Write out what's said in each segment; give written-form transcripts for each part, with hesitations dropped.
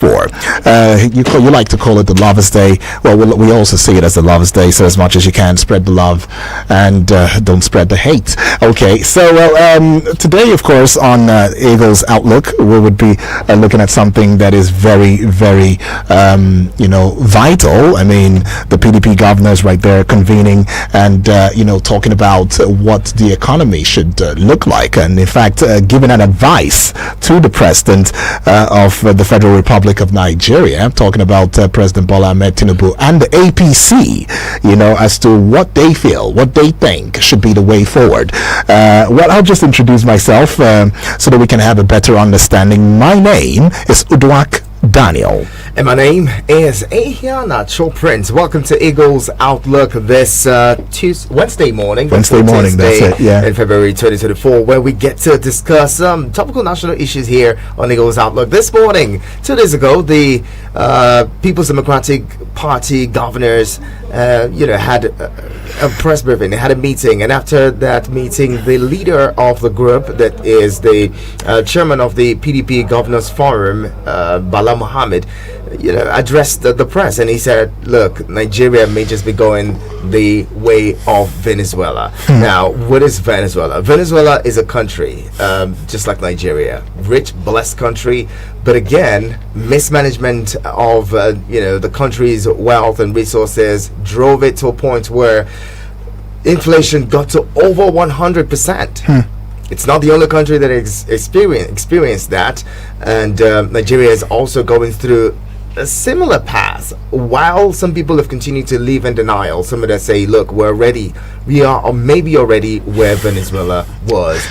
for. You like to call it the Lovers Day. Well, we also see it as the Lovers Day. So as much as you can, spread the love and don't spread the hate. Okay, so today, of course, on Eagles Outlook, we would be looking at something that is very, very, vital. I mean, the PDP governors right there convening and, talking about what the economy should look like. And in fact, giving an advice to the president of the Federal Republic of Nigeria, talking about President Bola Ahmed Tinubu and the APC, as to what they feel, what they think should be the way forward. I'll just introduce myself so that we can have a better understanding. My name is Uduak Daniel. And my name is Ahiana Prince. Welcome to Eagles Outlook this Wednesday morning. That's it, yeah. In February 2024, where we get to discuss some topical national issues here on Eagles Outlook. This morning, 2 days ago, the People's Democratic Party governors had a press briefing. They had a meeting, and after that meeting, the leader of the group, that is the chairman of the PDP Governors Forum, Bala Mohammed, addressed the press, and he said, look, Nigeria may just be going the way of Venezuela. Now, what is Venezuela? Venezuela is a country just like Nigeria, rich, blessed country, but again, mismanagement of the country's wealth and resources drove it to a point where inflation got to over 100%. It's not the only country that experienced that, and Nigeria is also going through a similar path. While some people have continued to live in denial, some of them say, look, we are or maybe already where Venezuela was.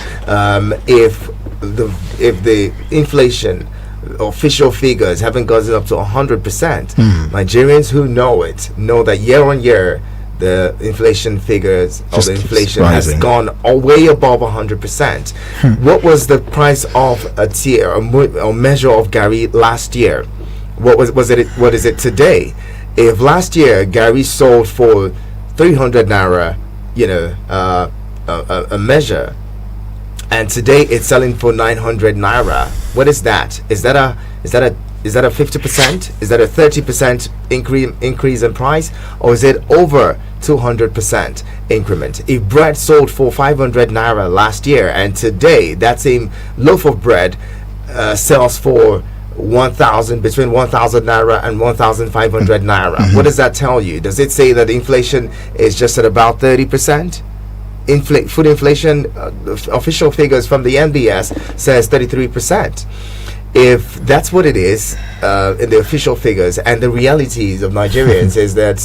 If the inflation official figures haven't gotten up to 100%, Nigerians who know that year on year the inflation figures just or the inflation rising. has gone way above 100%. What was the price of a tier or measure of Gary last year? What is it today? If last year Gary sold for 300 naira, a measure, and today it's selling for 900 naira, what is that? Is that a 50%? Is that a 30% increase in price, or is it over 200% increment? If bread sold for 500 naira last year, and today that same loaf of bread sells for between 1,000 naira and 1,500 naira, what does that tell you? Does it say that inflation is just at about 30%? Food inflation, official figures from the NBS says 33%. If that's what it is in the official figures, and the realities of Nigerians is that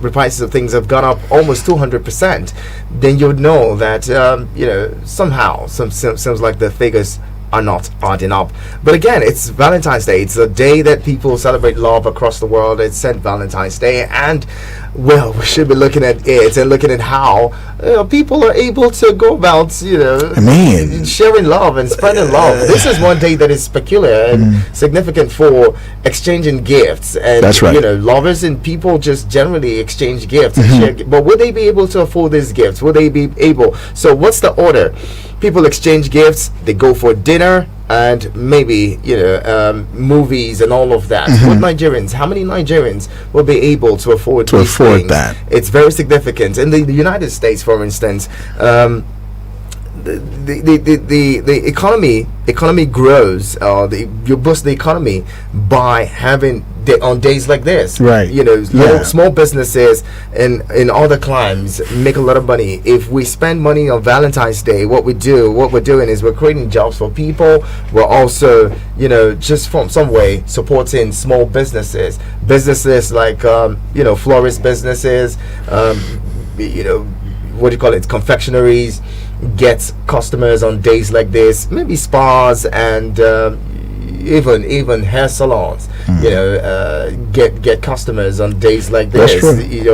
the prices of things have gone up almost 200%, then you would know that somehow seems like the figures are not adding up. But again, it's Valentine's Day. It's a day that people celebrate love across the world. It's St. Valentine's Day, and well, we should be looking at it and looking at how people are able to go about sharing love and spreading love. This is one day that is peculiar and significant for exchanging gifts, and that's right. Lovers and people just generally exchange gifts and share, but will they be able to afford these gifts? Will they be able? So what's the order? People exchange gifts, they go for dinner and maybe movies and all of that. What Nigerians, how many Nigerians will be able to afford that? It's very significant. In the United States, for instance, the economy grows, you boost the economy by having on days like this, right? Small businesses in other climes make a lot of money. If we spend money on Valentine's Day, what we're doing is we're creating jobs for people. We're also just from some way supporting small businesses like florist businesses, confectionaries gets customers on days like this, maybe spas and even hair salons, get customers on days like this.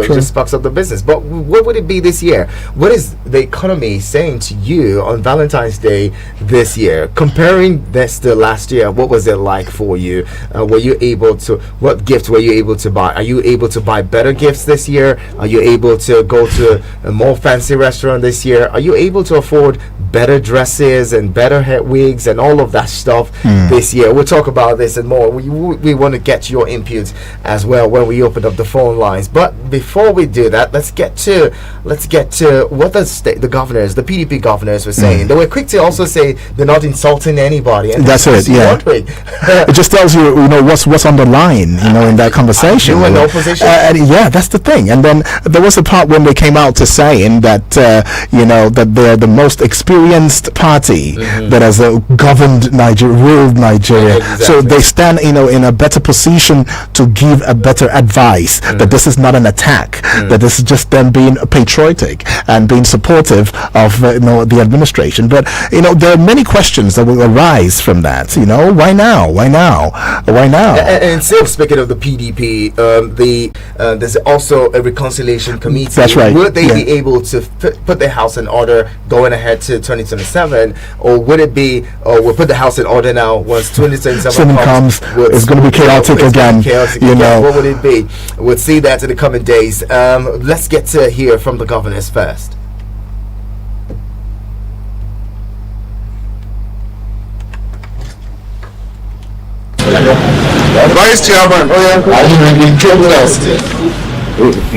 Just sparks up the business. But what would it be this year? What is the economy saying to you on Valentine's Day this year? Comparing this to last year, what was it like for you? What gift were you able to buy? Are you able to buy better gifts this year? Are you able to go to a more fancy restaurant this year? Are you able to afford better dresses and better hair wigs and all of that stuff this year. We'll talk about this and more. We want to get your input as well when we open up the phone lines. But before we do that, let's get to what the governors, the PDP governors, were saying. They were quick to also say they're not insulting anybody. And that's it. Yeah, it just tells you, what's on the line, in that conversation. You in opposition. Yeah, that's the thing. And then there was a part when they came out to saying that that they're the most experienced party that has governed ruled Nigeria. Exactly. So they stand, in a better position to give a better advice that this is not an attack, that this is just them being patriotic and being supportive of the administration. But there are many questions that will arise from that. Why now? Why now? Why now? And still speaking of the PDP, there's also a reconciliation committee. That's right. Would they be able to put the house in order going ahead to 2027, or would it be, we'll put the house in order now once 2027 comes? It's going to be chaotic again. What would it be? We'll see that in the coming days. Let's get to hear from the governors first. Vice Chairman,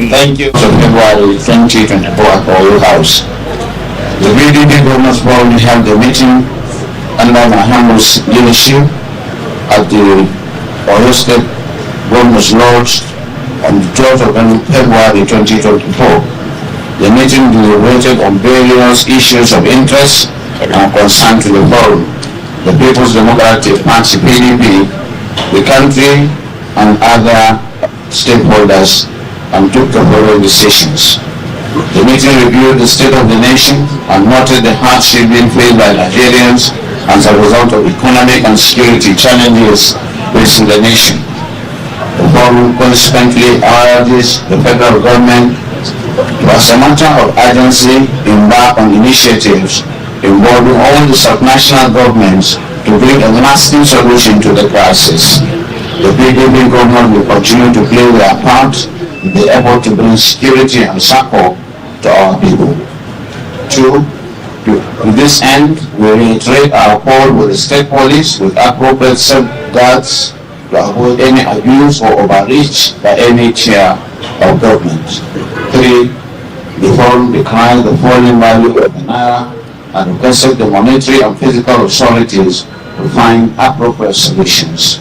thank you for February 2024 for your house. The VDP Governors Forum held the meeting under Mahamu's leadership at the Oyo State Governors Lodge on the 12th of February 2024. The meeting deliberated on various issues of interest and concern to the forum, the People's Democratic Party (PDP), the country, and other stakeholders, and took the following decisions. The meeting reviewed the state of the nation and noted the hardship being faced by Nigerians as a result of economic and security challenges facing the nation. The forum consequently urges the federal government to, as a matter of urgency, embark on initiatives involving all the subnational governments to bring a lasting solution to the crisis. The PDP government will continue to play their part in the effort to bring security and support to our people. Two, to this end, we reiterate our call with the state police with appropriate safeguards to avoid any abuse or overreach by any tier of government. Three, the forum declined the falling value of the naira and requested the monetary and physical authorities to find appropriate solutions.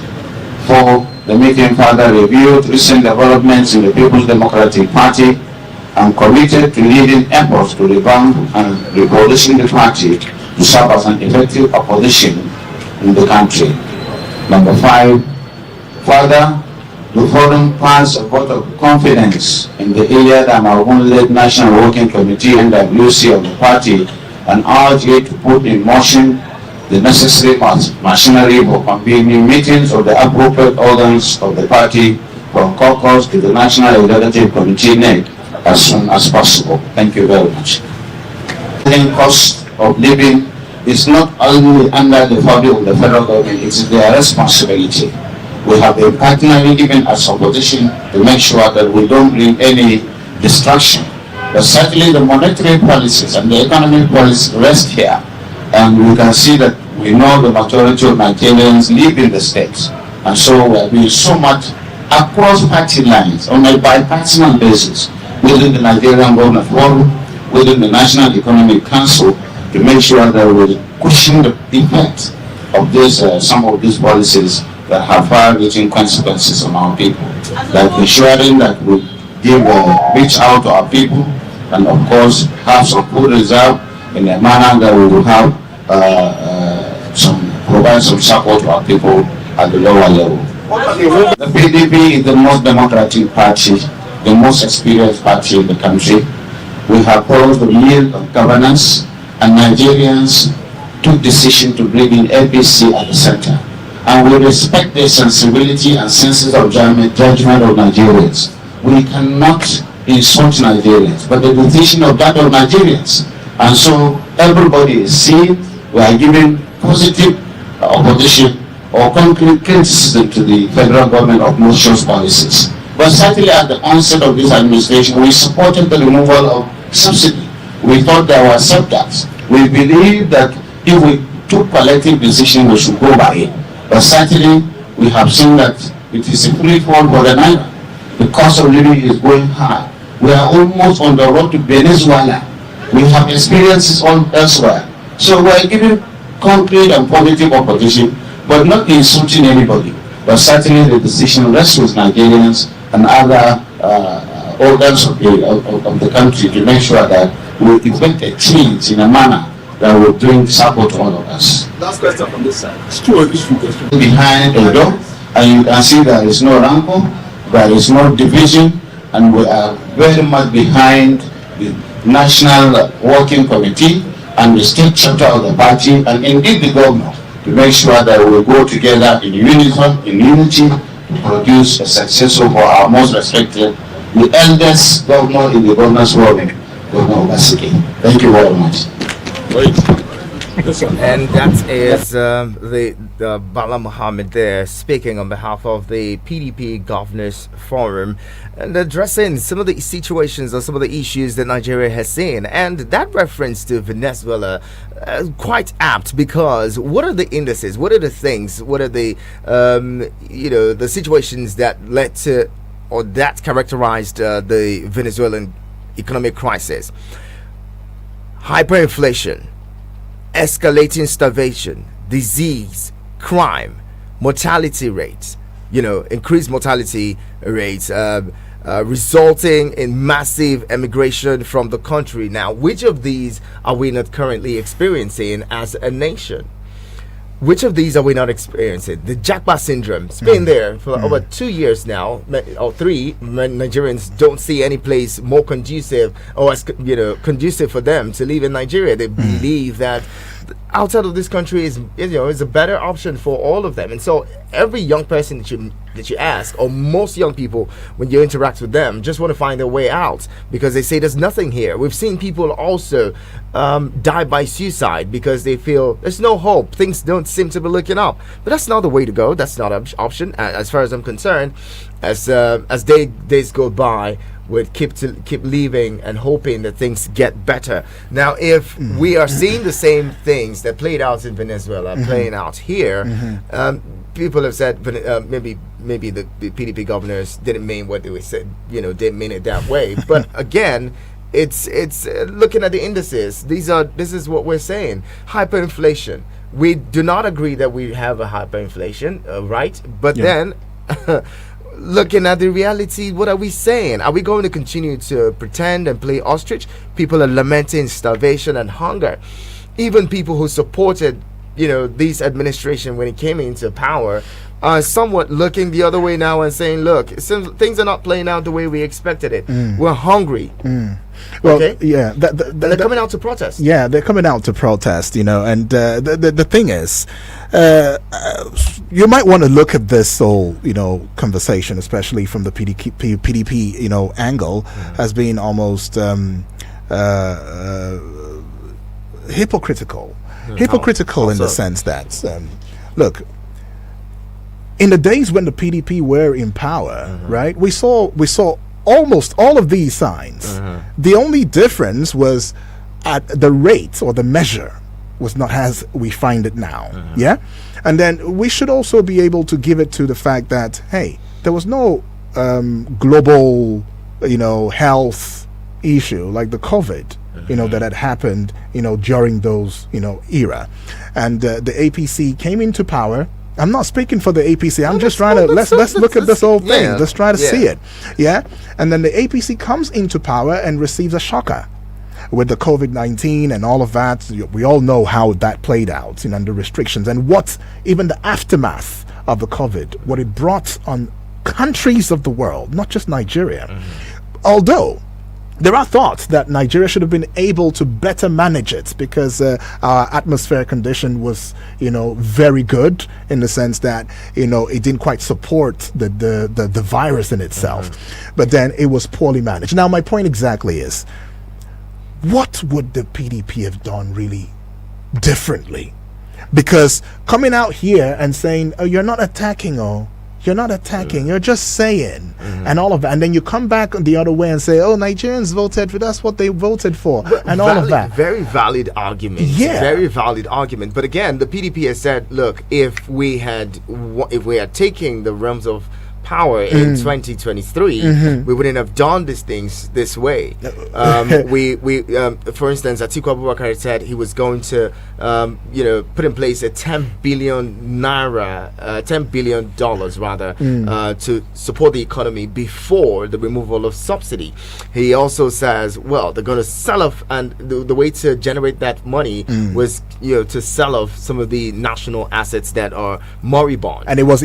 Four, the meeting further reviewed recent developments in the People's Democratic Party and committed to leading efforts to revamp and reposition the party to serve as an effective opposition in the country. Number five, further, the forum passed a vote of confidence in the Iliad and Argun-led National Working Committee (NWC) of the party and urged it to put in motion the necessary machinery for convening meetings of the appropriate organs of the party, from caucus to the National Executive Committee (NEC) as soon as possible. Thank you very much. The cost of living is not only under the purview of the federal government, it is their responsibility. We have been partnering even as opposition to make sure that we don't bring any distraction. But certainly the monetary policies and the economic policies rest here. And we can see that we know the majority of Nigerians live in the states. And so we are doing so much across party lines on a bipartisan basis within the Nigerian Government Forum, within the National Economic Council, to make sure that we're cushion the effect of this, some of these policies that have far-reaching consequences on our people. Like ensuring that we reach out to our people, and of course have some food reserve in a manner that we will have provide some support to our people at the lower level. The PDP is the most democratic party, the most experienced party in the country. We have followed the lead of governance, and Nigerians took decision to bring in APC at the center. And we respect the sensibility and senses of judgment of Nigerians. We cannot insult Nigerians, but the decision of that of Nigerians. And so everybody is seen. We are giving positive opposition or concrete criticism to the federal government of most policies. But certainly at the onset of this administration, we supported the removal of subsidy. We thought there were setbacks. We believe that if we took collective decision, we should go by it. But certainly, we have seen that it is a free fall for the naira. The cost of living is going high. We are almost on the road to Venezuela. We have experiences all elsewhere. So we are giving concrete and positive opposition, but not insulting anybody. But certainly the decision rests with Nigerians and other organs of the country to make sure that we effect a change in a manner that will bring support to all of us. Last question from this side. It's two questions. Behind a door, and you can see there is no rancor, there is no division, and we are very much behind the National Working Committee and the state chapter of the party, and indeed the governor, to make sure that we go together in unity to produce a successor for our most respected, the eldest governor in the governor's world, Governor Obaseki. Thank you very much. And that is the Bala Muhammad there speaking on behalf of the PDP Governors Forum and addressing some of the situations or some of the issues that Nigeria has seen. And that reference to Venezuela quite apt, because what are the indices? What are the things? What are the the situations that led to or that characterized the Venezuelan economic crisis? Hyperinflation, escalating starvation, disease, crime, mortality rates, increased mortality rates, resulting in massive emigration from the country. Now, which of these are we not currently experiencing as a nation? Which of these are we not experiencing? The Japa syndrome. It's been there for over 2 years now, or 3. Nigerians don't see any place more conducive, or as conducive for them to live in Nigeria. They believe that outside of this country is a better option for all of them. And so every young person that you ask, or most young people, when you interact with them, just want to find their way out, because they say there's nothing here. We've seen people also die by suicide because they feel there's no hope, things don't seem to be looking up. But that's not the way to go. That's not an option as far as I'm concerned. As days go by, would keep leaving and hoping that things get better. Now, if we are seeing the same things that played out in Venezuela playing out here, people have said maybe the PDP governors didn't mean what they said, didn't mean it that way. But again, it's looking at the indices. This is what we're saying: hyperinflation. We do not agree that we have a hyperinflation, right? But then. Looking at the reality, what are we saying? Are we going to continue to pretend and play ostrich? People are lamenting starvation and hunger. Even people who supported, this administration when it came into power are somewhat looking the other way now and saying, look, things are not playing out the way we expected it. We're hungry. Well, okay? Yeah. They're coming out to protest. Yeah, they're coming out to protest, and the thing is, you might want to look at this whole, conversation, especially from the PDP, angle, as being almost hypocritical. Hypocritical in the sense that, look, in the days when the PDP were in power, right, we saw almost all of these signs. The only difference was at the rate, or the measure was not as we find it now. Yeah. And then we should also be able to give it to the fact that, hey, there was no global health issue like the COVID that had happened during those era. And the APC came into power. I'm not speaking for the APC. I'm just trying to let's look at this whole thing. Let's try to see it. Yeah. And then the APC comes into power and receives a shocker with the COVID-19 and all of that. We all know how that played out, and the restrictions and what even the aftermath of the COVID, what it brought on countries of the world, not just Nigeria. Although there are thoughts that Nigeria should have been able to better manage it, because our atmospheric condition was, very good in the sense that, it didn't quite support the virus in itself. But then it was poorly managed. Now, my point exactly is, what would the PDP have done really differently? Because coming out here and saying, oh, you're not attacking, You're not attacking. You're just saying, and all of that. And then you come back the other way and say, "Oh, Nigerians voted for. That's what they voted for," and all of that. Very valid argument. Yeah. Very valid argument. But again, the PDP has said, "Look, if we had taken the realms of power in 2023, we wouldn't have done these things this way." For instance, Atiku Abubakar said he was going to, put in place a 10 billion naira, $10 billion rather, to support the economy before the removal of subsidy. He also says, well, they're going to sell off, and the way to generate that money was, to sell off some of the national assets that are moribund. And it was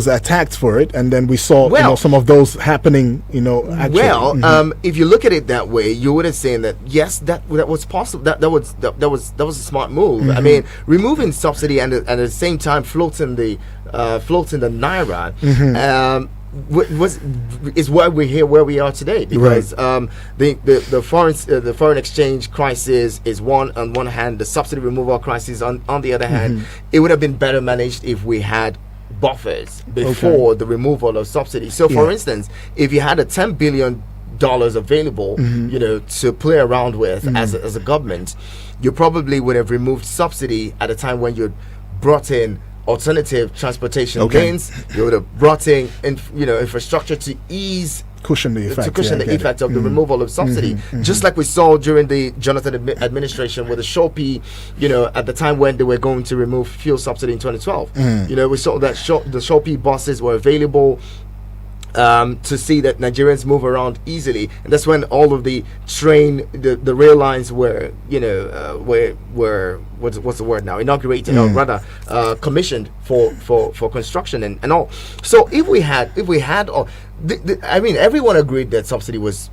attacked for it. And then we saw some of those happening, actually. If you look at it that way, you would have seen that yes, that was possible. That was a smart move. I mean, removing subsidy and at the same time floating the naira. Is why we're here where we are today, because the foreign exchange crisis is on one hand, the subsidy removal crisis on the other hand. It would have been better managed if we had buffers before the removal of subsidies. So for instance, if you had a $10 billion available, to play around with as a government, you probably would have removed subsidy at a time when you brought in alternative transportation lanes. You would have brought in infrastructure to cushion the effect of the removal of subsidy, just like we saw during the Jonathan administration with the Shopee, at the time when they were going to remove fuel subsidy in 2012. We saw that the Shopee buses were available to see that Nigerians move around easily, and that's when all of the the rail lines were what's the word now, inaugurated, or rather commissioned for construction and all. So if we had everyone agreed that subsidy was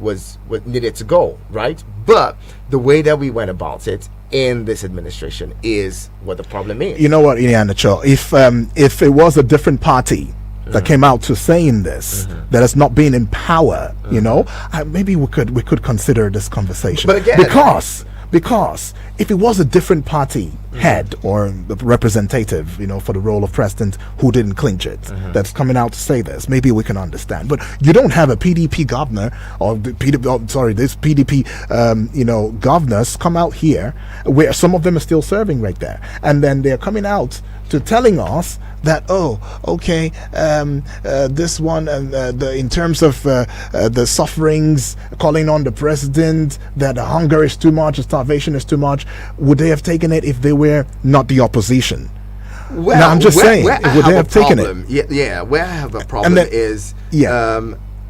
needed to go, right? But the way that we went about it in this administration is what the problem is. You know what, Iheanacho, if it was a different party that came out to saying this, that has not been in power, maybe we could consider this conversation. But again, because if it was a different party head or the representative, for the role of president who didn't clinch it, that's coming out to say this, maybe we can understand. But you don't have a PDP governor or this PDP, governors come out here where some of them are still serving right there, and then they're coming out to telling us that this one in terms of the sufferings, calling on the president that the hunger is too much, the starvation is too much. Would they have taken it if they were not the opposition? Well, now, I'm just saying, would they have taken it? Yeah, where I have a problem is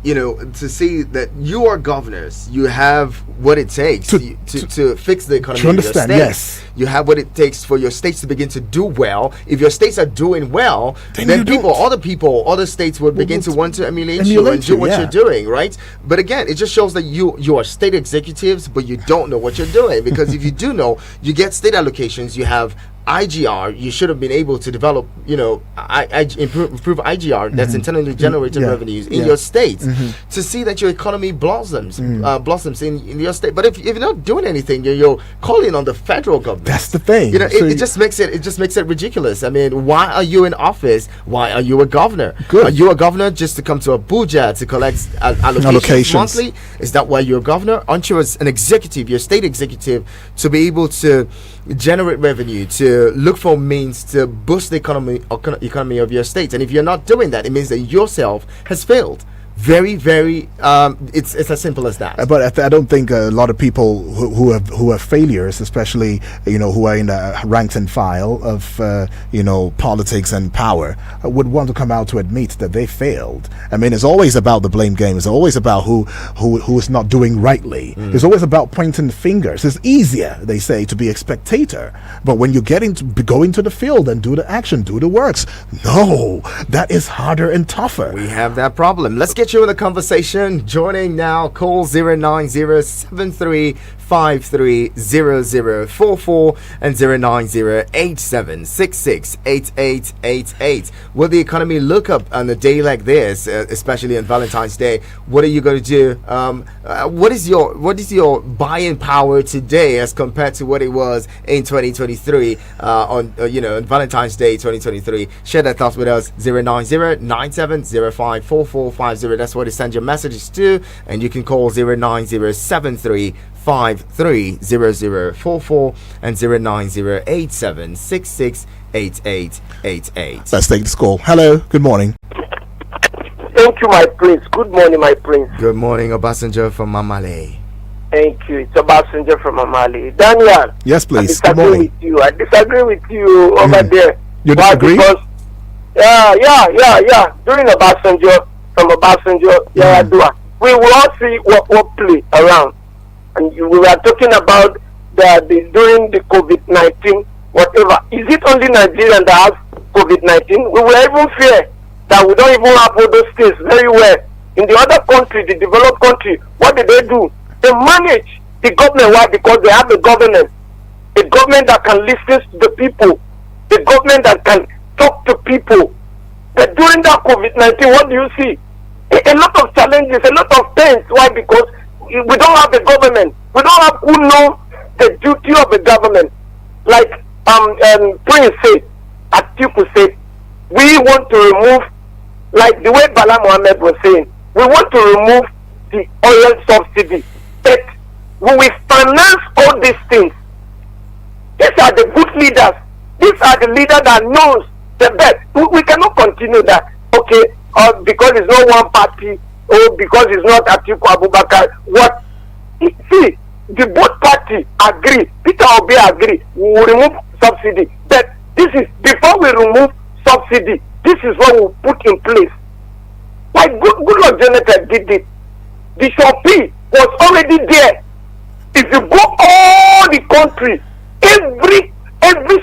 to see that you are governors, you have what it takes to fix the economy of your state. Yes. You have what it takes for your states to begin to do well. If your states are doing well, then other states will begin to want to emulate you and do what you're doing, right? But again, it just shows that you are state executives, but you don't know what you're doing. Because if you do know, you get state allocations, you have IGR, you should have been able to develop, improve IGR, that's internally generated revenues in your state, to see that your economy blossoms in your state. But if you're not doing anything, you're calling on the federal government. That's the thing. It just makes it ridiculous. I mean, why are you in office? Why are you a governor? Good. Are you a governor just to come to Abuja to collect allocations monthly? Is that why you're a governor? Aren't you an executive, your state executive, to be able to generate revenue, to look for means to boost the economy of your state? And if you're not doing that, it means that yourself has failed. Very, very. It's as simple as that. But I don't think a lot of people who are failures, especially who are in the ranks and file of politics and power, would want to come out to admit that they failed. I mean, it's always about the blame game. It's always about who is not doing rightly. It's always about pointing fingers. It's easier, they say, to be a spectator. But when you go into the field and do the action, do the works, no, that is harder and tougher. We have that problem. Let's get you in the conversation. Joining now, call 09073 0908705300044 and 09087668888. Will the economy look up on a day like this, especially on Valentine's Day? What are you going to do? What is your buying power today as compared to what it was in 2023 on Valentine's Day 2023? Share that thoughts with us. 09097054450. That's where to send your messages to, and you can call 09073530044 and 09087668888. Let's take this call. Hello, good morning. Thank you, my prince. Good morning, my prince. Good morning, Obasanjo from Mamale. Thank you. It's a messenger from Amali. Daniel. Yes, please. I Good morning. disagree with you over there. You disagree? Because, yeah. During Obasanjo, from Obasanjo, we will all see what play around. And we were talking about during the COVID-19, whatever. Is it only Nigeria that has COVID-19? We will even fear that we don't even have all those things very well. In the other country, the developed country, what do? They manage the government. Why? Because they have a government that can listen to the people, a government that can talk to people. But during that COVID-19, what do you see? A lot of challenges, a lot of pains. Why? Because we don't have a government. We don't have who know the duty of the government. Like Prince said, Atiku said, we want to remove, like the way Bala Mohammed was saying, we want to remove the oil subsidy. But we will finance all these things. These are the good leaders. These are the leaders that knows the best. We cannot continue that. Okay, because it's not one party, or because it's not Atiku Abubakar. What? See, the both party agree. Peter Obi agree. We will remove subsidy. But this is before we remove subsidy. This is what we put in place. Like Goodluck Jonathan did it. The Shopee was already there. If you go all the country, every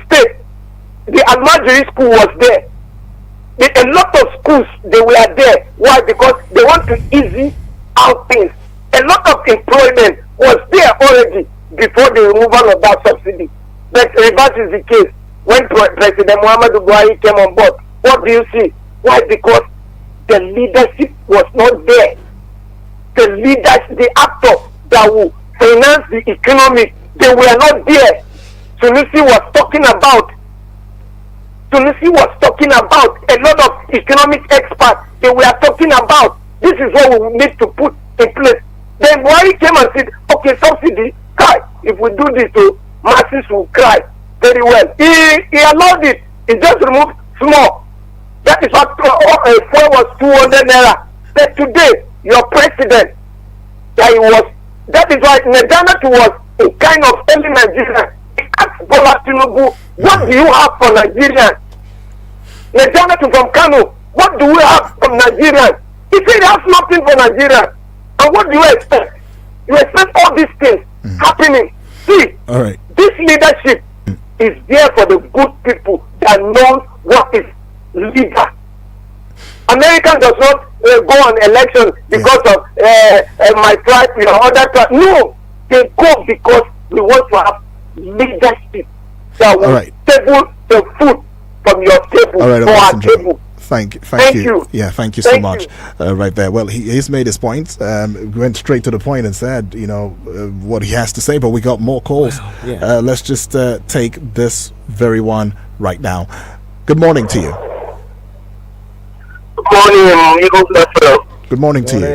state, the Almajiri school was there. A lot of schools, they were there. Why? Because they want to easy out things. A lot of employment was there already before the removal of that subsidy. But reverse is the case. When President Muhammadu Buhari came on board, what do you see? Why? Because the leadership was not there. The leaders, the actors that will finance the economy, they were not there. Tunisia was talking about a lot of economic experts. They were talking about this is what we need to put in place. Then Buhari came and said, okay, subsidy, cry. If we do this, masses will cry. Very well. He allowed it. He just removed small. That is what fuel was 200 naira. But today, your president, that is why Nigeria was a kind of telling Nigeria. He asked Bola Tinubu, what do you have for Nigeria? Nigeria from Kano, what do we have from Nigeria? He said he has nothing for Nigeria. And what do you expect? You expect all these things happening. See, All right. this leadership is there for the good people that know what is leader. America does not go on election because of my tribe, other tribe. No, they go because we want to have leadership that will table the food from your table for our table. Thank you. Yeah, thank you so much. Right there. Well, he's made his point. Went straight to the point and said, what he has to say. But we got more calls. Let's just take this very one right now. Good morning to you. Good morning, Good morning to you.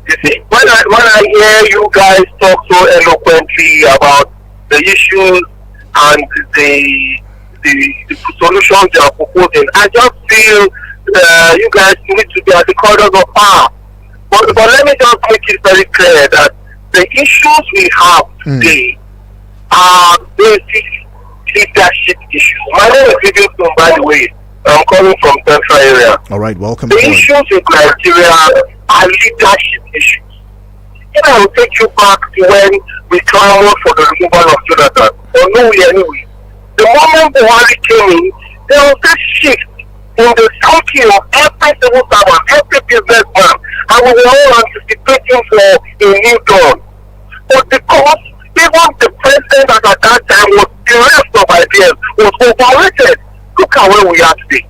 You see, when I hear you guys talk so eloquently about the issues and the solutions they are proposing, I just feel you guys need to be at the corners of power. But let me just make it very clear that the issues we have today are basic leadership issues. My name is Livingston, by the way. I'm coming from Central area. All right, welcome. The issues in Nigeria are leadership issues. I will take you back to when we clamored for the removal of Jonathan. Or no way anyway. The moment Buhari came in, there was this shift in the thinking of every civil servant, every businessman, and we were all anticipating for a new dawn. But because even was overrated. Look at where we are today.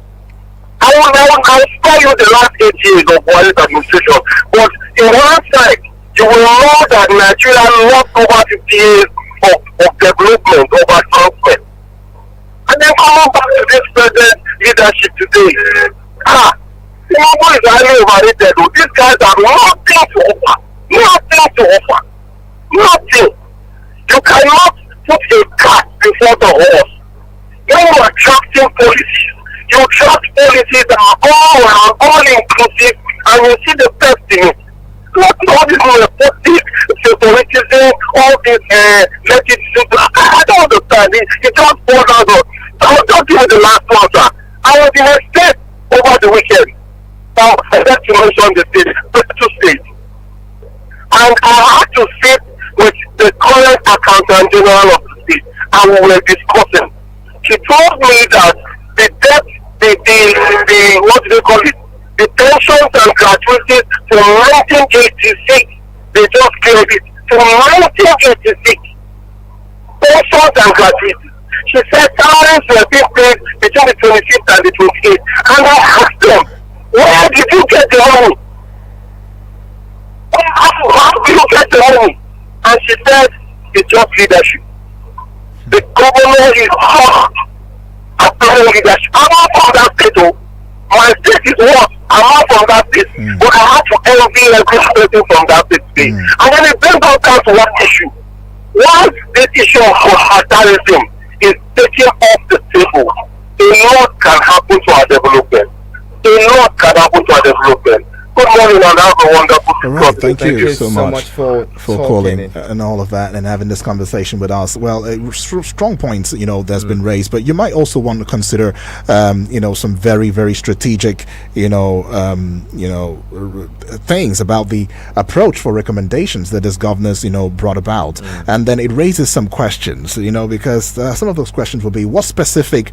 I will spare you the last 8 years of Buhari's administration, but in one side, you will know that Nigeria lost over 50 years of development, of advancement. And then coming back to this present leadership today, Tinubu is highly overrated. These guys have nothing to offer. Nothing to offer. Nothing. You cannot put a cat before the horse. When you are drafting policies, you draft policies that are all inclusive, and you see the best in it. Not all this nepotism, favoritism, all this let it simple. I don't understand it. It just boils down to. I'll just give you the last one, sir. I was in a state over the weekend. Now, I have to mention the state, two states. And I had to sit with the current accountant general of the state, and we were discussing. She told me that the debt, the what do they call it? The pensions and gratuities from 1986, they just cleared it. From 1986, pensions and gratuities. She said salaries were being paid between the 25th and the 28th. And I asked them, where did you get the money? How did you get the money? And she said, it's just leadership. The governor is hard at planning leadership. I'm not from that state, though. My state is what? I'm not from that state. But I have to envy every person from that state today. And when it brings down to one issue, once this issue of authoritarianism is taken off the table, a lot can happen to our development. A lot can happen to our development. Good morning and have a wonderful All right, thank you so much for calling it. and all of that and having this conversation with us. Well, strong points, that's been raised, but you might also want to consider, some very, very strategic, things about the approach for recommendations that this governor's, brought about. And then it raises some questions, because some of those questions will be, what specific,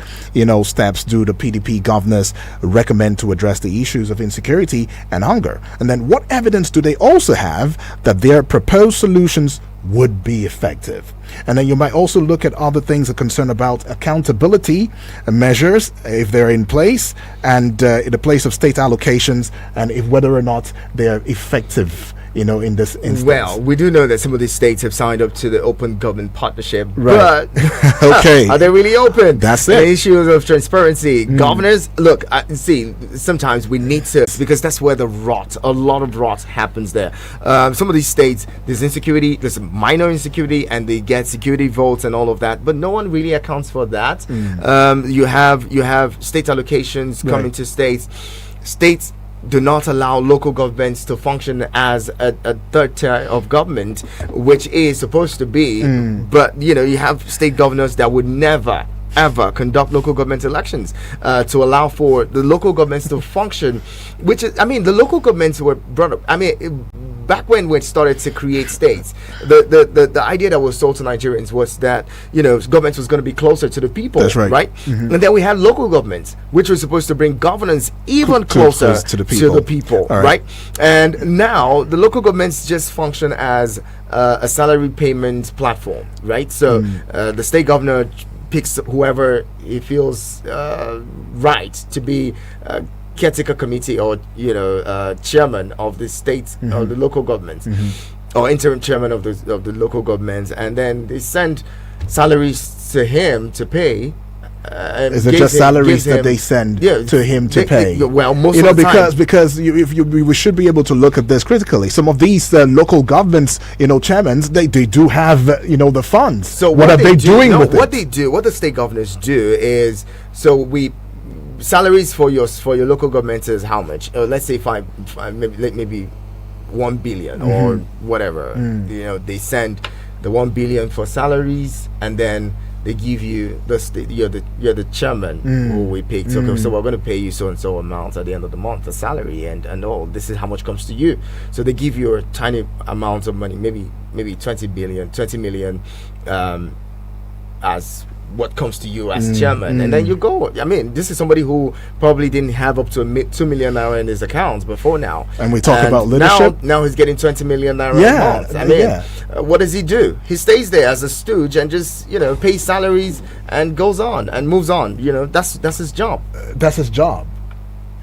steps do the PDP governors recommend to address the issues of insecurity and hunger? And then what evidence do they also have that their proposed solutions would be effective? And then you might also look at other things that concern about accountability measures, if they're in place, and in the place of state allocations, and if whether or not they're effective in this instance. Well, we do know that some of these states have signed up to the Open Government Partnership, right? But okay, are they really open? That's it. The issues of transparency. Governors, look, see, sometimes we need to, because that's where a lot of rot happens there. Some of these states, there's insecurity, there's minor insecurity, and they get security votes and all of that, but no one really accounts for that. You have state allocations coming to states. States do not allow local governments to function as a third tier of government, which is supposed to be. But you have state governors that would never ever conduct local government elections to allow for the local governments to function, which is, the local governments were brought up. Back when we started to create states, the idea that was sold to Nigerians was that government was going to be closer to the people. That's right. And then we had local governments, which were supposed to bring governance even closer to the people. Right. And now the local governments just function as a salary payment platform. Right. So the state governor picks whoever he feels right to be caretaker committee or chairman of the state or the local governments, or interim chairman of the local governments, and then they send salaries to him to pay. Is it just salaries that they send to him to pay? Well, most of the time, because we should be able to look at this critically. Some of these local governments, chairmen, they do have the funds. So what are they doing with it? What the state governors do is, salaries for your local government is how much? Let's say maybe 1 billion or whatever. They send the 1 billion for salaries, and then they give you you're the chairman who we picked. So we're going to pay you so and so amount at the end of the month, the salary, and this is how much comes to you. So they give you a tiny amount of money, maybe 20 million, as what comes to you as chairman, and then you go. I mean, this is somebody who probably didn't have up to 2 million naira in his accounts before now. And we talk about leadership. Now he's getting 20 million naira a month. I mean, what does he do? He stays there as a stooge and just pays salaries and goes on and moves on. That's his job. That's his job.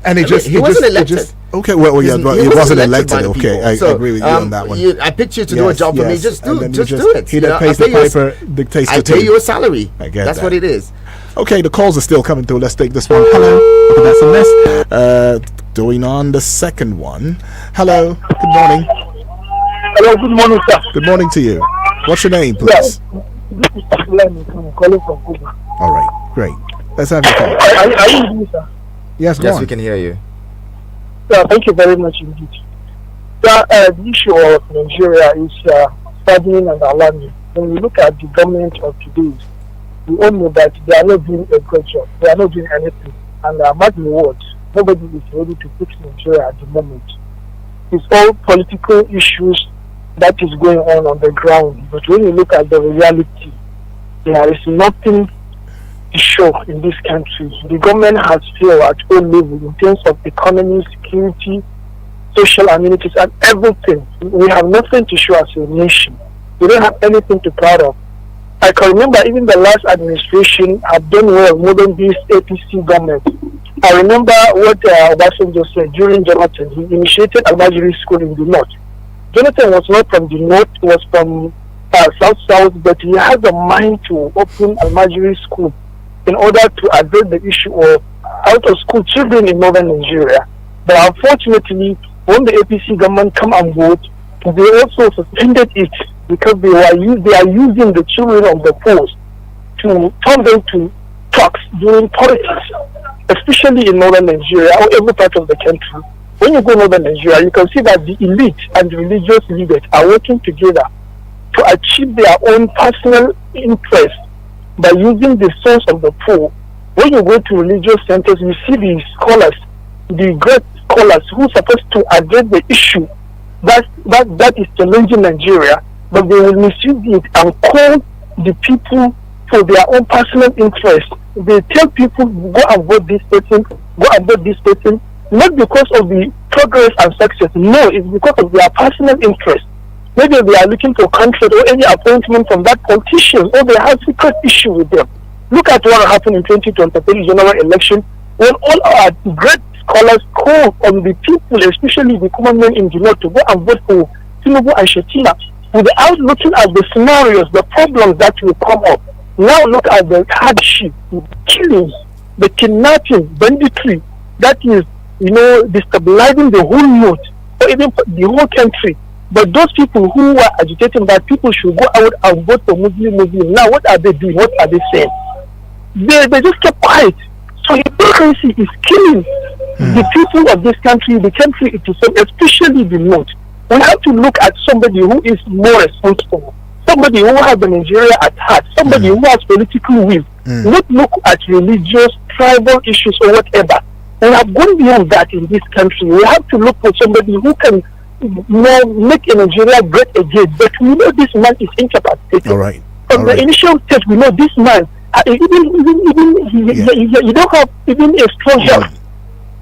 And he wasn't elected. Okay, well, yeah, but he wasn't elected. Okay, I So, agree with you on that one. I picked you to do a job for me. Just do it. He that pays the piper dictates the tune. I pay you a salary. I get That's that. what it is. Okay, the calls are still coming through. Let's take this one. Hello. Okay, that's a mess. Doing on the second one. Hello. Good morning. Hello, good morning, sir. Good morning to you. What's your name, please? This is Glenn. I'm calling from Cuba. All right, great. Let's have your call. Are you with me, sir? Yes, go Yes, on. we can hear you. Sir, thank you very much indeed. Sir, the issue of Nigeria is saddening and alarming. When we look at the government of today, we all know that they are not doing a good job. They are not doing anything. And mark my words, nobody is ready to fix Nigeria at the moment. It's all political issues that is going on the ground. But when you look at the reality, there is nothing to show in this country. The government has failed at all levels in terms of economy, security, social amenities, and everything. We have nothing to show as a nation. We don't have anything to proud of. I can remember even the last administration had done well more than this APC government. I remember what Obasanjo said during Jonathan. He initiated Almajiri School in the north. Jonathan was not from the north, he was from south, but he has a mind to open Almajiri School in order to address the issue of out-of-school children in northern Nigeria. But unfortunately, when the APC government come on board, they also suspended it because they are using the children of the poor to turn them to talks during politics, especially in northern Nigeria or every part of the country. When you go northern Nigeria, you can see that the elite and the religious leaders are working together to achieve their own personal interest by using the source of the poor. When you go to religious centers, you see the scholars, the great scholars who are supposed to address the issue that is challenging Nigeria, but they will misuse it and call the people for their own personal interest. They tell people, go and vote this person, go and vote this person, not because of the progress and success. No, it's because of their personal interest. Maybe they are looking for contract or any appointment from that politician, or they have secret issue with them. Look at what happened in 2023 general election, when all our great scholars call on the people, especially the common men in the north, to go and vote for Tinubu and Shetima, without looking at the scenarios, the problems that will come up. Now look at the hardship, the killings, the kidnapping, banditry, that is, destabilizing the whole north, or even the whole country. But those people who are agitating that people should go out and vote for Muslim, now what are they doing? What are they saying? They just kept quiet. So hypocrisy is killing the people of this country, the country it is, especially the north. We have to look at somebody who is more responsible, somebody who has the Nigeria at heart, somebody who has political will, not look at religious, tribal issues or whatever. We have gone beyond that in this country. We have to look for somebody who can make Nigeria great again. But we know this man is incapacitated. All right. From the initial stage, we know this man, you don't have even a strong help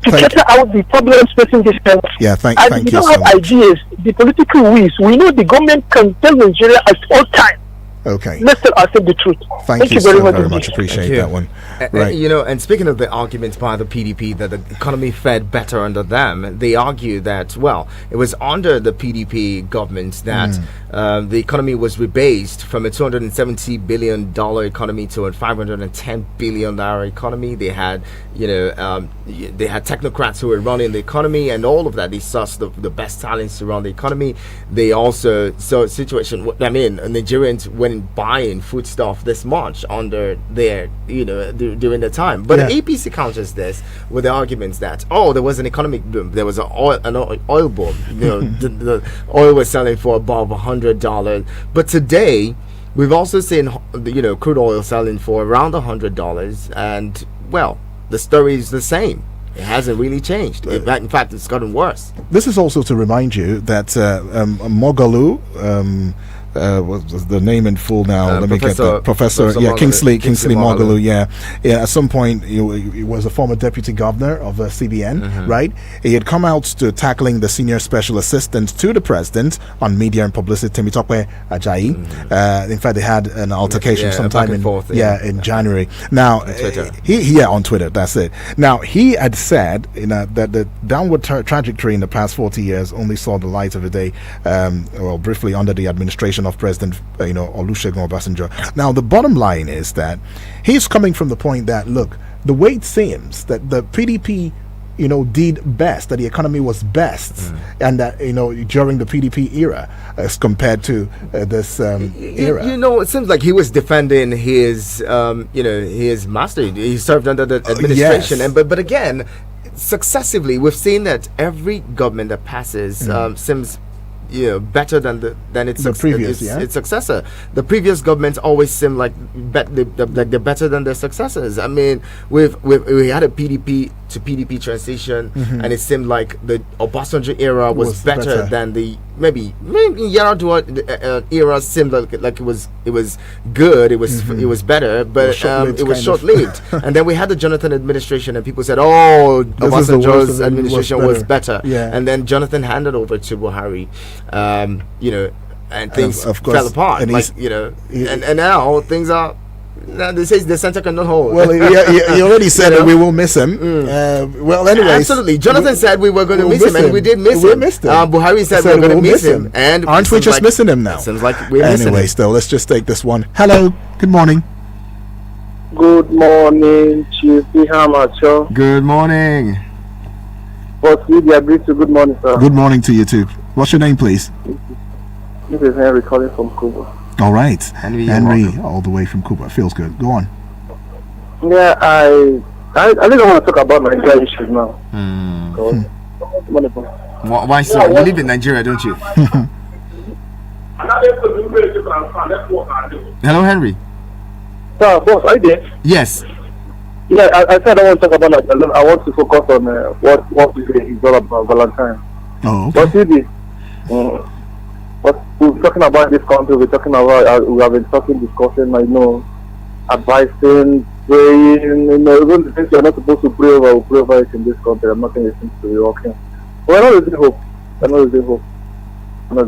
to cater out the problems facing this country. Yeah, thank you you don't so have much. ideas, the political wills. We know the government can tell Nigeria at all times. Okay. Let's tell ourselves the truth. Thank you very so much. very much. Appreciate that one. Right. And speaking of the arguments by the PDP that the economy fared better under them, they argue that, well, it was under the PDP government that the economy was rebased from a $270 billion economy to a $510 billion economy. They had, they had technocrats who were running the economy and all of that. They sourced the best talents to run the economy. They also saw a situation, Nigerians went buying foodstuff this much under their, during the time. But the APC counters this with the arguments that, there was an economic boom, there was an oil boom, the oil was selling for above $100. But today, we've also seen, crude oil selling for around $100, and, well, the story is the same. It hasn't really changed. In fact, it's gotten worse. This is also to remind you that Mogalu, what's the name in full now? Let me get that. Professor Kingsley Moghalu. Yeah. At some point, he was a former deputy governor of CBN, right? He had come out to tackling the senior special assistant to the president on media and publicity, Temitope Ajayi. In fact, they had an altercation sometime in January. Now, on Twitter, that's it. Now, he had said that the downward trajectory in the past 40 years only saw the light of the day, briefly under the administration of President Olusegun Obasanjo. Now, the bottom line is that he's coming from the point that, look, the way it seems that the PDP did best, that the economy was best, and that during the PDP era as compared to this era. It seems like he was defending his his master. He served under the administration, but again, successively we've seen that every government that passes seems better than its successor. The previous governments always seem like they're better than their successors. I mean, we had a PDP to PDP transition, and it seemed like the Obasanjo era was better than the maybe Yaradua era seemed like it was good. It was better, but it was short lived. And then we had the Jonathan administration, and people said, "Oh, Obasanjo's administration was better." Yeah. And then Jonathan handed over to Buhari. And things fell apart. And and now things are. Now they say the center cannot hold. Well, he already said that we will miss him. Anyway, absolutely. Jonathan said we were going to miss him, and we did miss him. Buhari said we were going to miss him, and aren't we just missing him now? Seems like we're missing him. Anyway, still, let's just take this one. Hello. Good morning. Good morning, Chief Hamacho. Good morning. Good morning, sir. Good morning to you too. What's your name, please? This is Henry calling from Cuba. All right, Henry, all the way from Cuba. Feels good. Go on. Yeah, I don't want to talk about Nigeria issues now. Why so? You live in Nigeria, don't you? Hello, Henry. Sir, boss, are you there? Yes. Yeah, I said I don't want to talk about Nigeria. I want to focus on what is all about Valentine. Oh, okay. What is it? But we're talking about this country. We're talking about we have been discussing, advising, praying. Even the things you're not supposed to pray over, we pray over it in this country. I'm not going to seem to be working. We're not losing hope. All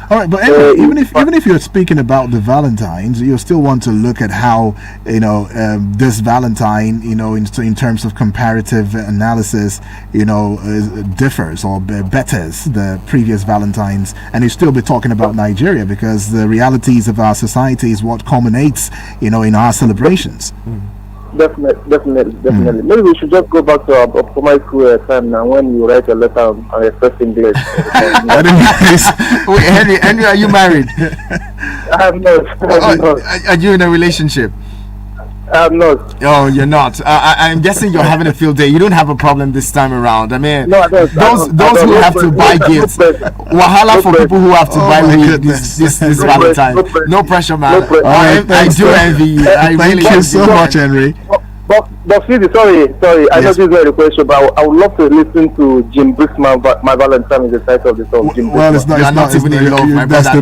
right, but anyway, even if you're speaking about the Valentines, you still want to look at how this Valentine, in terms of comparative analysis, differs or betters the previous Valentines, and you still be talking about Nigeria because the realities of our society is what culminates, in our celebrations. Definitely. Maybe we should just go back to our primary school time now when you write a letter and express English. Wait, Henry, are you married? I'm not. Are you in a relationship? I'm not. Oh, you're not. I'm guessing you're having a field day. You don't have a problem this time around. I mean, no, those who have to buy gifts, wahala for people who have to buy this Valentine. No pressure, man. I do envy you. Thank you so much, Henry. But sorry. I know this is not a question, but I would love to listen to Jim Brickman. My Valentine is the title of the song. It's not even in love, my brother.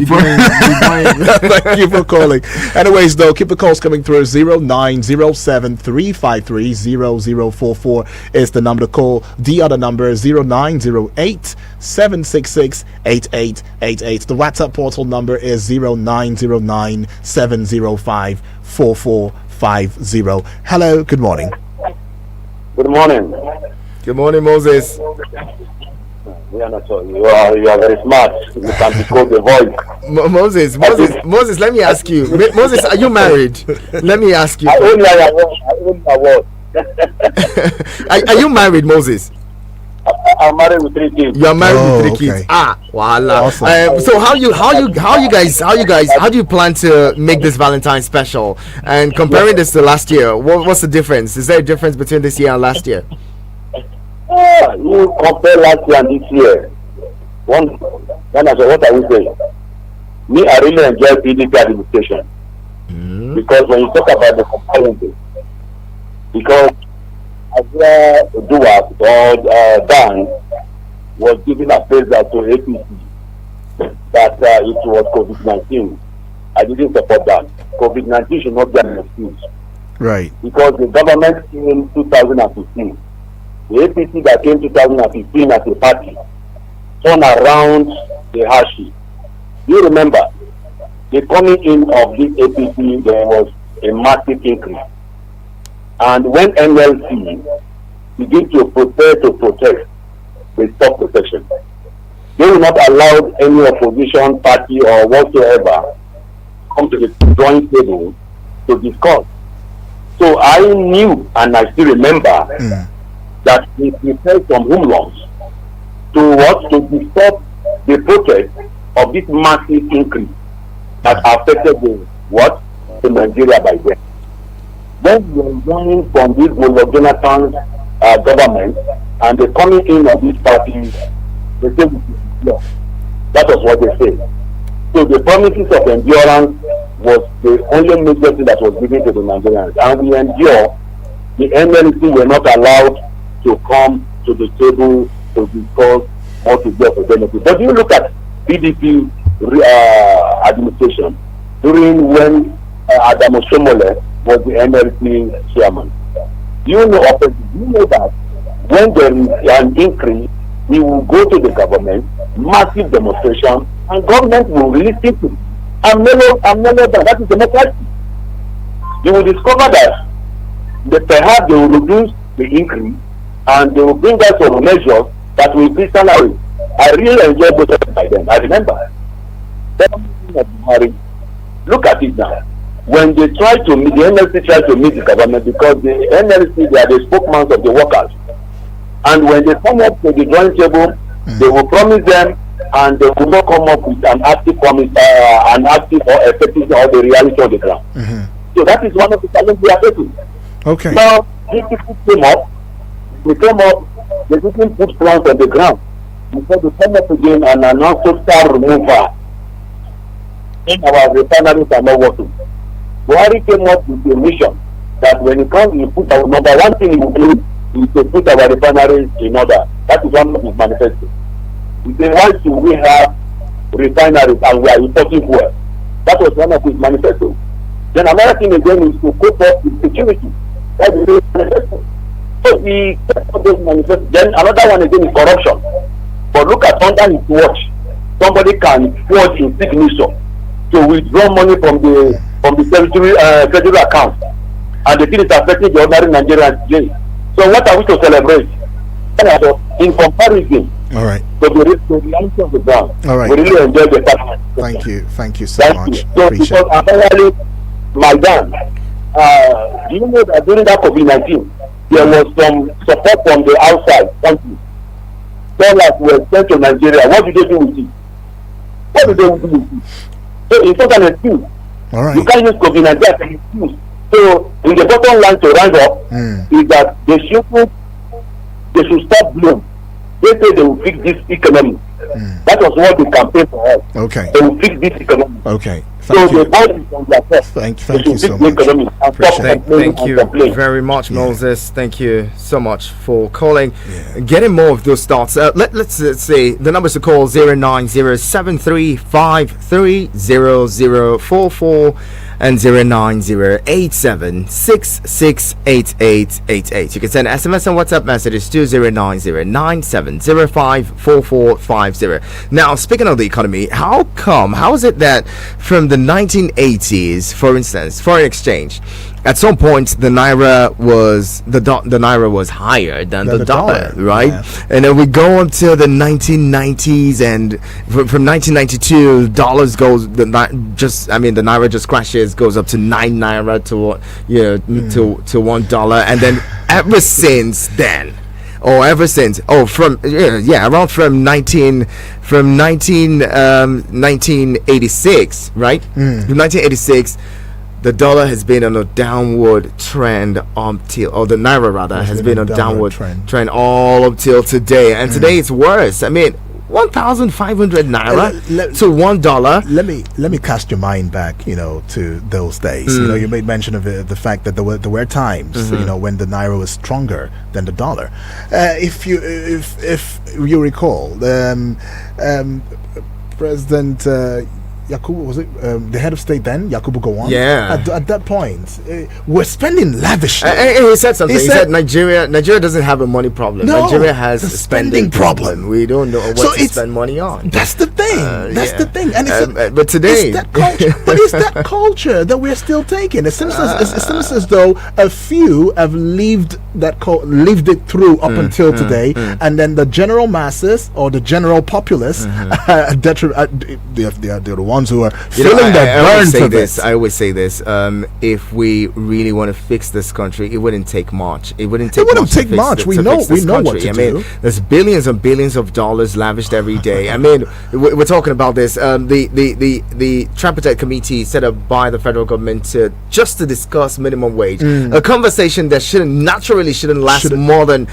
Thank you for calling. Anyways, though, keep the calls coming through. 0907-353-0044 is the number to call. The other number is 0908-766-8888. The WhatsApp portal number is 0909-705-4450. Hello, good morning. Good morning. Good morning, Moses. You are very smart. You can decode the voice. Moses, let me ask you. Moses, are you married? Let me ask you. I only a word. Are you married, Moses? I'm married with 3 kids. You're married with 3 kids. Voila. Awesome. So how do you plan to make this Valentine special? And comparing this to last year, what's the difference? Is there a difference between this year and last year? You compare last year and this year. What are we saying? Me, I really enjoy PDP administration. Because when you talk about the comparison, because Dua or Dan was giving a praise to APC that it was COVID-19. I didn't support that. COVID-19 should not be an excuse. Right. Because the government came 2015. The APC that came 2015 as a party turned around the hardship. You remember, the coming in of this APC, there was a massive increase. And when NLC began to protest, they stopped protection. They will not allow any opposition party or whatsoever come to the drawing table to discuss. So I knew, and I still remember, that we prepared some home loans to disturb the protest of this massive increase that affected the Nigeria by then. When we were running from this Jonathan's government and the coming in of these parties, they said we should secure. That was what they said. So the promises of endurance was the only major thing that was given to the Nigerians, and we endure. The NLC were not allowed to come to the table to discuss what to get for benefit. But you look at PDP administration during when Adamo Shomole was the NLC chairman. You know that when there is an increase, we will go to the government, massive demonstration, and government will release people. And that is democracy. You will discover that perhaps they will reduce the increase and they will bring out some measures that will increase salary. I really enjoyed both of them by then. I remember. Look at it now. When they try to meet, the NLC tried to meet the government because the NLC, they are the spokesmen of the workers. And when they come up to the drawing table, they will promise them and they will not come up with an active promise, an active or effective or the reality on the ground. So that is one of the challenges we are facing. Okay. Now, these people came up, they didn't put plans on the ground. Because they come up again and announce total removal. And our refineries are not working. Buhari came up with a mission that when it comes, you put our number one thing he will do is to put our refineries in order. That is one of his manifesto. He said, why should we have refineries and we are importing fuel? That was one of his manifestos. Then another thing again is to cope up with security. That is his manifesto. So he kept up those manifestos. Then another one again is corruption. But look at under his watch, somebody can forge his signature to withdraw money from the federal account, and the thing is affecting the ordinary Nigerians today. So what are we to celebrate? In comparison, all right, to the reality of the ground, all right, we really enjoy the parliament. Thank you so much. So Appreciate because apparently, Maidan, do you know that during that COVID-19, there was some support from the outside country. Dollars were sent to Nigeria. What did they do with it? What did they do with it? So it's not an excuse. all right. You can't use COVID-19 as an excuse. So in the bottom line to round up is that they should stop blame. They say they will fix this economy. That was what the campaign for us. Okay. They will fix this economy. Okay. So Thank the you. ball is on their side. Thank you so much. Thank you very much, Moses. Thank you so much for calling. Getting more of those thoughts. Let's say the numbers to call 09073530044 and 09087668888. You can send SMS and WhatsApp messages to 09097054450. Now, speaking of the economy, how is it that from the 1980s, for instance, foreign exchange, at some point the naira was higher than the dollar, right? Yeah. And then we go until the 1990s, and from 1992, dollars goes the naira just crashes, goes up to 9 naira to to $1, and then ever since then. From 1986, right? From 1986, the dollar has been on a downward trend the naira rather has been on a downward trend all up till today, and today it's worse. I mean, 1,500 naira to $1. Let me cast your mind back, to those days. You made mention of the fact that there were times, when the naira was stronger than the dollar. If you recall, President Yakubu, was it the head of state then, Yakubu Gowon? Yeah. At that point, we're spending lavishly. He said something. He said Nigeria doesn't have a money problem. No, Nigeria has a spending problem. We don't know what to it's- spend money on. That's the thing. That's yeah. the thing. And it's but today, it's that culture. But it's that culture that we're still taking. It seems as though a few have lived it through up until today, and then the general masses or the general populace, they're the ones who are feeling the burn of this. I always say this. If we really want to fix this country, it wouldn't take much. It wouldn't take much. We know what to do. There's billions and billions of dollars lavished every day. I mean, we're talking about this. The tripartite committee set up by the federal government just to discuss minimum wage, a conversation that shouldn't last more than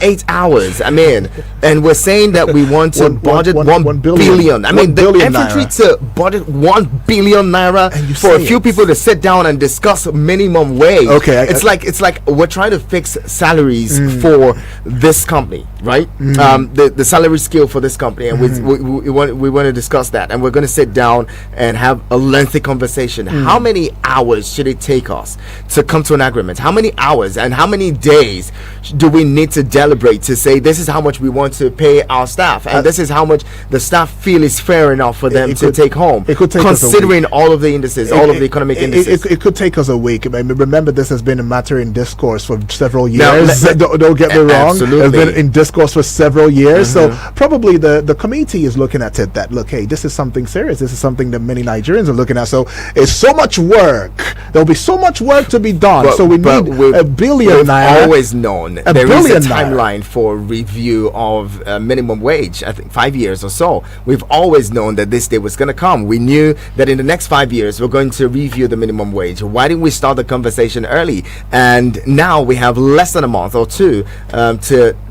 8 hours. I mean, and we're saying that we want to budget 1 billion. I mean, the infantry to budget 1 billion naira for a few people to sit down and discuss minimum wage. Okay, it's like we're trying to fix salaries for this company, right? The salary scale for this company, and we want to discuss that, and we're going to sit down and have a lengthy conversation. How many hours should it take us to come to an agreement? How many hours and how many days do we need to deliberate to say this is how much we want to pay our staff, and this is how much the staff feel is fair enough for them to take home? It could take considering all of the indices, all of the economic indices. It could take us a week. I mean, remember, this has been a matter in discourse for several years. Don't get me wrong. Absolutely. It's been in discourse for several years. So probably the committee is looking at it that, look, hey, this is something serious. This is something that many Nigerians are looking at. So it's so much work. There'll be so much work to be done. So we need a billion naira. We've always known there is a timeline for review of minimum wage. I think 5 years or so. We've always known that this day was going to come. We knew that in the next 5 years we're going to review the minimum wage. Why didn't we start the conversation early? And now we have less than a month or two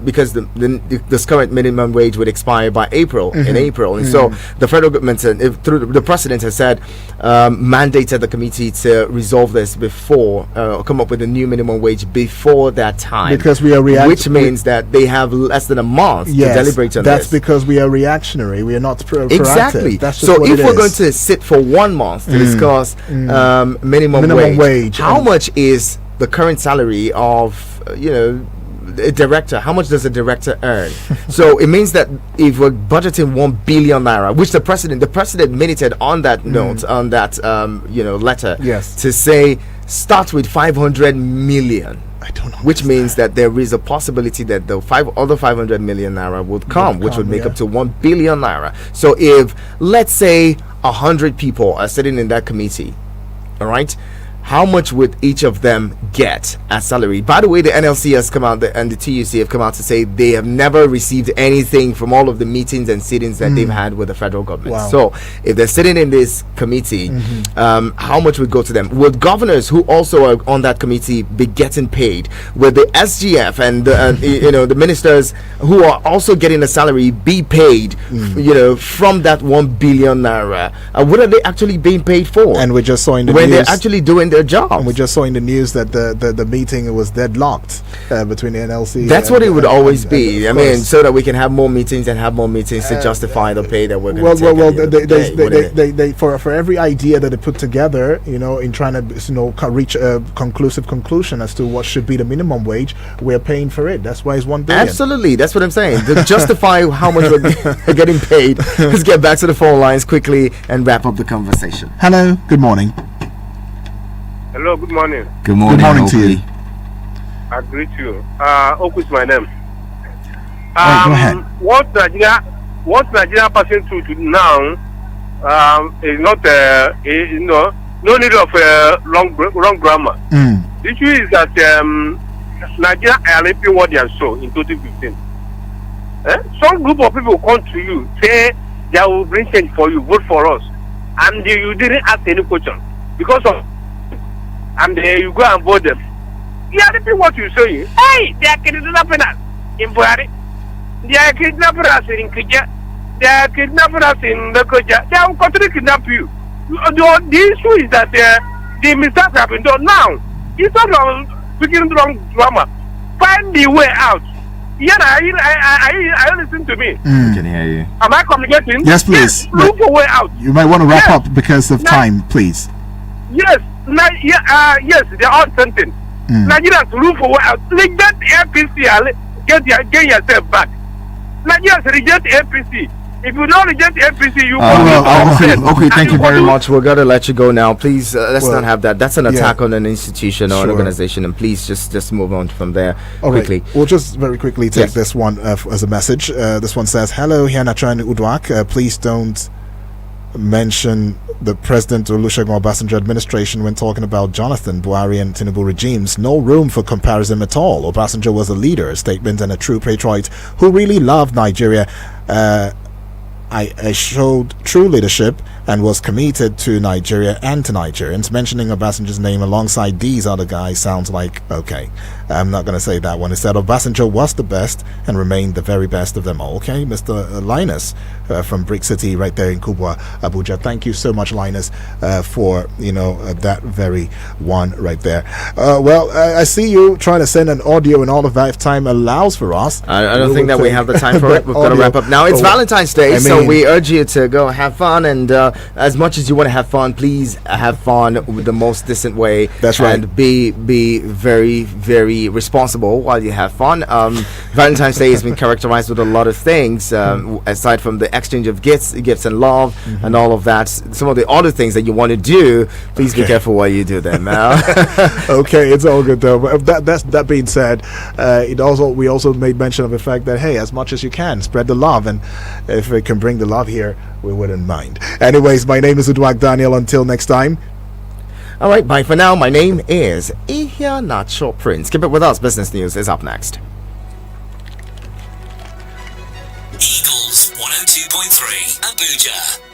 because this current minimum wage would expire by April. In April, and so the federal government, through the president, has said mandated the committee to resolve this before come up with a new minimum wage before that time, because we are which means that they have less than a month to deliberate on that's this. because we are reactionary. We are not proactive. Exactly. That's just so what if we're is. going to sit for 1 month to discuss minimum wage, how much is the current salary of a director? How much does a director earn? So it means that if we're budgeting 1 billion naira, which the president minuted on that note, on that letter, to say start with 500 million. I don't know. Which means that there is a possibility that the 500 million naira would come, which would make up to 1 billion naira. So if, let's say, 100 people are sitting in that committee, all right, how much would each of them get as salary? By the way, the NLC has come out and the TUC have come out to say they have never received anything from all of the meetings and sittings that they've had with the federal government. Wow. So if they're sitting in this committee, how much would go to them? Would governors who also are on that committee be getting paid? Would the SGF and the ministers who are also getting a salary be paid from that 1 billion naira? What are they actually being paid for? And we just saw in the when news, they're actually doing their job. and we just saw in the news that the meeting was deadlocked between the NLC. That's what it would always be. I mean, so that we can have more meetings and have more meetings to justify the pay that we're going to take. They for every idea that they put together, in trying to reach a conclusive conclusion as to what should be the minimum wage, we're paying for it. That's why it's 1 billion. Absolutely, that's what I'm saying. To justify how much we're getting paid. Let's get back to the phone lines quickly and wrap up the conversation. Hello, good morning. Hello, good morning. Good morning, Good morning to you. I greet you. Oku is my name. Go ahead. What Nigeria passing through to now is not no need of wrong grammar. The issue is that Nigeria are reaping what they have sown in 2015. Some group of people come to you, say they will bring change for you, vote for us, and you didn't ask any question because of. And you go and vote them. You are repeating what you say. Hey, they are kidnapping us in Buhari. They are kidnapping us in Kija. They are kidnapping us in Lokoja. They will continue to kidnap you. The issue is that the mistakes have been done. Now, instead of speaking wrong grammar, find the way out. Yeah, I listen to me. I can hear you. Am I communicating? Yes, please. Yes, look for way out. You might want to wrap Yes. up because of time, please. Yes, yes, they're all sentient. Nigerians look for way out. Reject APC, get yourself back. Nigerians reject APC. If you don't reject APC, you okay, thank you very much. We're gonna let you go now. Please, let's not have that. That's an attack on an institution or an organization, and please just move on from there quickly. Right. We'll just very quickly take this one as a message. This one says, "Hello, here Natran Udwak. Please don't mention the President Olusegun Obasanjo administration when talking about Jonathan Buhari and Tinubu regimes. No room for comparison at all. Obasanjo was a leader, a statement, and a true patriot who really loved Nigeria. I showed true leadership and was committed to Nigeria and to Nigerians. Mentioning Obasanjo's name alongside these other guys sounds like, okay, I'm not going to say that one. Instead, Obasanjo was the best and remained the very best of them all." Okay, Mr. Linus from Brick City right there in Kubwa, Abuja. Thank you so much, Linus, for, that very one right there. I see you trying to send an audio and all of that if time allows for us. I don't think that we have the time for it. We've got to wrap up now. It's Valentine's Day, so we urge you to go have fun, and as much as you want to have fun, please have fun with the most decent way. That's right. And be very, very responsible while you have fun. Valentine's Day has been characterized with a lot of things, aside from the exchange of gifts and love and all of that. Some of the other things that you want to do, please be careful while you do them. Okay, it's all good though. But that being said, we also made mention of the fact that, hey, as much as you can, spread the love, and if it can bring the love here, we wouldn't mind. Anyways, my name is Udwak Daniel. Until next time. All right, bye for now. My name is Ihia Nacho Prince. Keep it with us. Business News is up next. Eagles 102.3 Abuja.